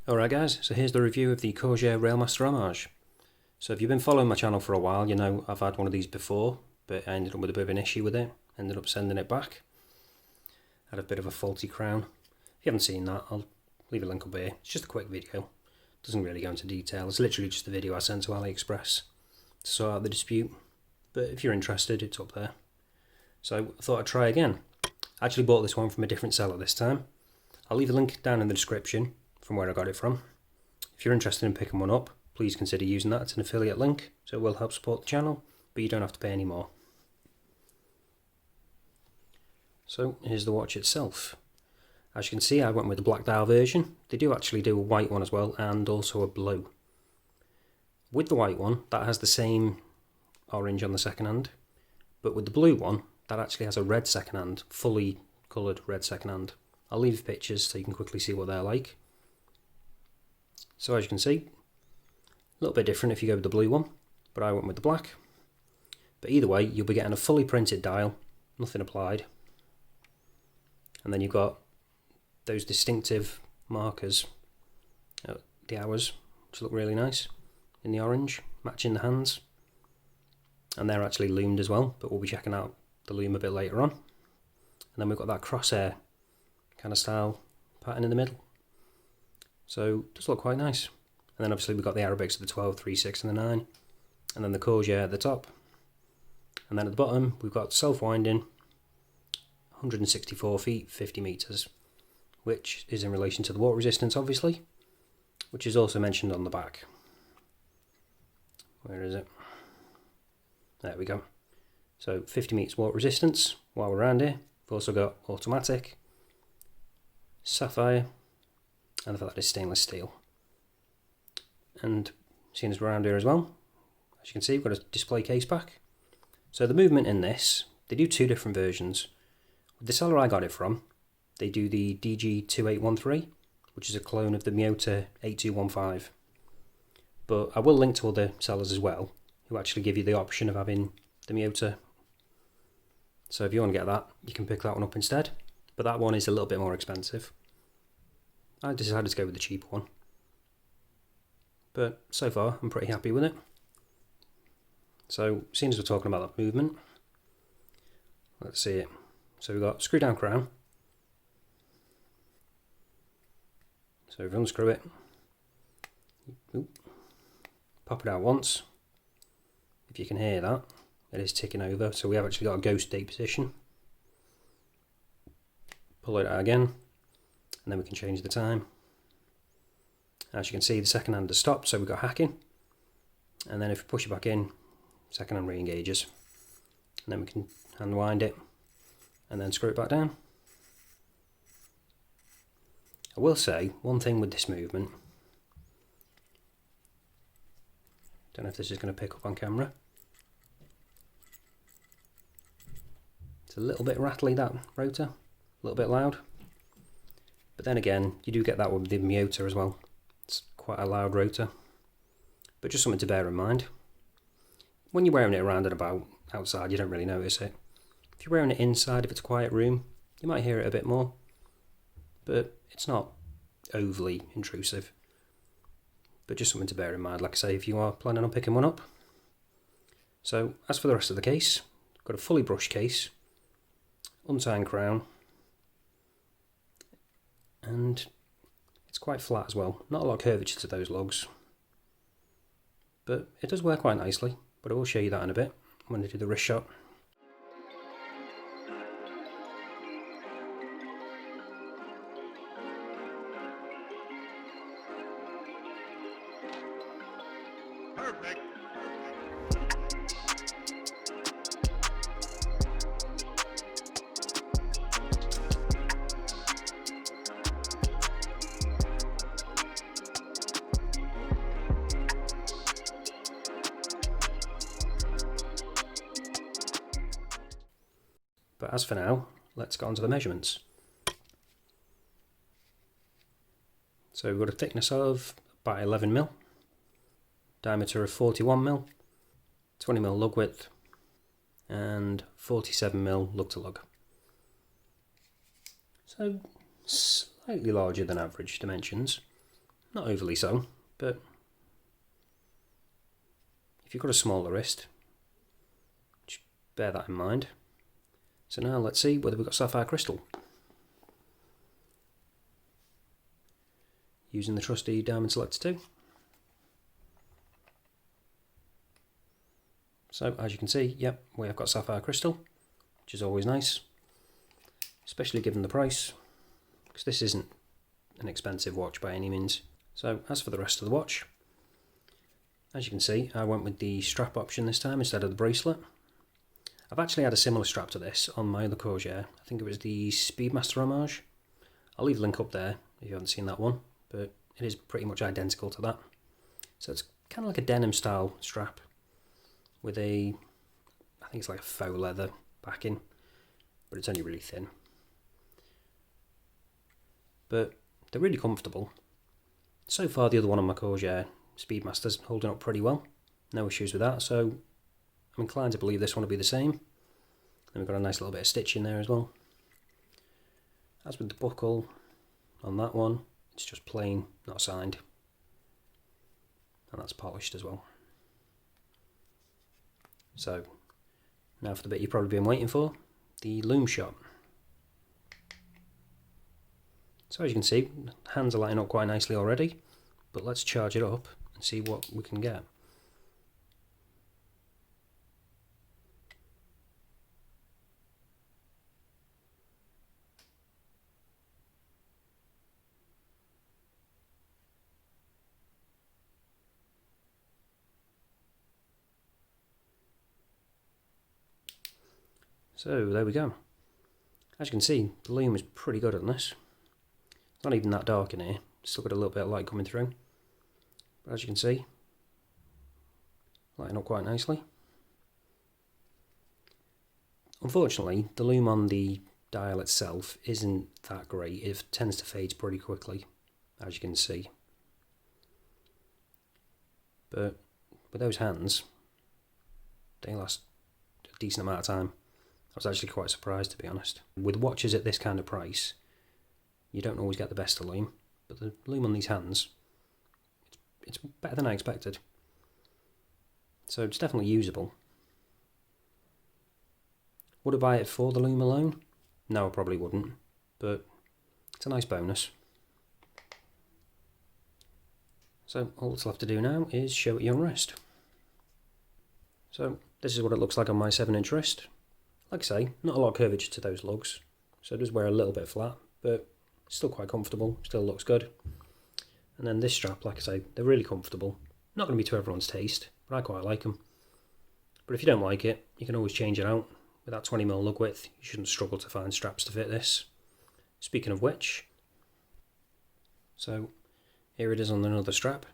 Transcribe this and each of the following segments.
Alright guys, so here's the review of the Corgeut Railmaster Homage. So if you've been following my channel for a while, you know I've had one of these before, but I ended up with a bit of an issue with it. Ended up sending it back. Had a bit of a faulty crown. If you haven't seen that, I'll leave a link up here. It's just a quick video. Doesn't really go into detail. It's literally just a video I sent to AliExpress to sort out the dispute. But if you're interested, it's up there. So I thought I'd try again. I actually bought this one from a different seller this time. I'll leave a link down in the description from where I got it from. If you're interested in picking one up, please consider using that. It's an affiliate link, so it will help support the channel, but you don't have to pay any more. So here's the watch itself. As you can see, I went with the black dial version. They do actually do a white one as well, and also a blue. With the white one, that has the same orange on the second hand, but with the blue one, that actually has a red second hand, fully coloured red second hand. I'll leave pictures so you can quickly see what they're like. So as you can see, a little bit different if you go with the blue one, but I went with the black. But either way, you'll be getting a fully printed dial, nothing applied. And then you've got those distinctive markers, the hours, which look really nice in the orange, matching the hands. And they're actually lumed as well, but we'll be checking out the lume a bit later on. And then we've got that crosshair kind of style pattern in the middle. So it does look quite nice. And then obviously we've got the Arabics of the 12, 3, 6 and the 9. And then the Corgeut at the top. And then at the bottom we've got self-winding, 164 feet, 50 metres. Which is in relation to the water resistance obviously. Which is also mentioned on the back. Where is it? There we go. So 50 metres water resistance. While we're around here, we've also got automatic, sapphire, and the fact that it's stainless steel. And seeing as we're around here as well, as you can see, we've got a display case back. So the movement in this, they do two different versions. With the seller I got it from, they do the DG2813, which is a clone of the Miyota 8215. But I will link to other sellers as well, who actually give you the option of having the Miyota. So if you want to get that, you can pick that one up instead. But that one is a little bit more expensive. I decided to go with the cheaper one. But so far, I'm pretty happy with it. So, seeing as we're talking about that movement, let's see it. So we've got screw down crown. So if you unscrew it, pop it out once. If you can hear that, it is ticking over. So we have actually got a ghost date position. Pull it out again. And then we can change the time. As you can see, the second hand has stopped, so we've got hacking. And then if we push it back in, second hand re-engages. And then we can unwind it and then screw it back down. I will say one thing with this movement. Don't know if this is going to pick up on camera. It's a little bit rattly, that rotor, a little bit loud. But then again, you do get that with the Miyota as well. It's quite a loud rotor. But just something to bear in mind. When you're wearing it around and about outside, you don't really notice it. If you're wearing it inside, if it's a quiet room, you might hear it a bit more. But it's not overly intrusive. But just something to bear in mind, like I say, if you are planning on picking one up. So, as for the rest of the case, I've got a fully brushed case, untying crown, and it's quite flat as well. Not a lot of curvature to those lugs, but it does wear quite nicely. But I will show you that in a bit when I do the wrist shot. Perfect. But as for now, let's get on to the measurements. So we've got a thickness of about 11mm, diameter of 41mm, 20mm lug width, and 47mm lug to lug. So slightly larger than average dimensions. not overly so, but if you've got a smaller wrist, just bear that in mind. So now let's see whether we've got sapphire crystal. Using the trusty diamond selector 2. So as you can see, yep, we have got sapphire crystal, which is always nice, especially given the price, because this isn't an expensive watch by any means. So as for the rest of the watch, as you can see, I went with the strap option this time instead of the bracelet. I've actually had a similar strap to this on my other Corgeut. I think it was the Railmaster Homage. I'll leave a link up there if you haven't seen that one, but it is pretty much identical to that. So it's kind of like a denim style strap with a, I think it's like a faux leather backing, but it's only really thin. But they're really comfortable. So far the other one on my Corgeut Speedmaster's holding up pretty well. No issues with that, so I'm inclined to believe this one will be the same. Then we've got a nice little bit of stitch in there as well. As with the buckle on that one, it's just plain, not signed. And that's polished as well. So, now for the bit you've probably been waiting for, the Lume shot. So as you can see, hands are lighting up quite nicely already, but let's charge it up and see what we can get. So there we go. As you can see, the Lume is pretty good on this. It's not even that dark in here, still got a little bit of light coming through. But as you can see, lighting up quite nicely. Unfortunately, the Lume on the dial itself isn't that great. It tends to fade pretty quickly, as you can see. But with those hands, they last a decent amount of time. I was actually quite surprised, to be honest. With watches at this kind of price, you don't always get the best of Lume, but the Lume on these hands, it's better than I expected. So it's definitely usable. Would I buy it for the Lume alone? No, I probably wouldn't, but it's a nice bonus. So all that's left to do now is show it you on wrist. So this is what it looks like on my 7-inch wrist. Like I say, not a lot of curvature to those lugs, so it does wear a little bit flat, but still quite comfortable, still looks good. And then this strap, like I say, they're really comfortable. Not going to be to everyone's taste, but I quite like them. But if you don't like it, you can always change it out. With that 20mm lug width, you shouldn't struggle to find straps to fit this. Speaking of which, so here it is on another strap.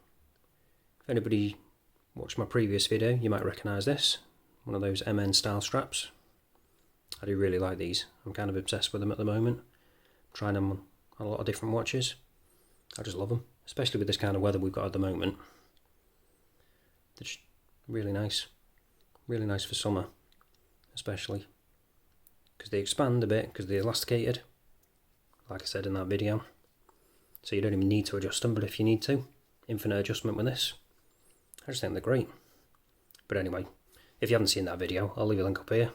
If anybody watched my previous video, you might recognise this, one of those MN style straps. I do really like these. I'm kind of obsessed with them at the moment. I'm trying them on a lot of different watches. I just love them, especially with this kind of weather we've got at the moment. They're just really nice for summer, especially because they expand a bit because they're elasticated, like I said in that video. So you don't even need to adjust them, but if you need to, infinite adjustment with this. I just think they're great. But anyway, if you haven't seen that video, I'll leave a link up here.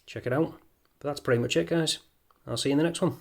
Check it out. But that's pretty much it, guys. I'll see you in the next one.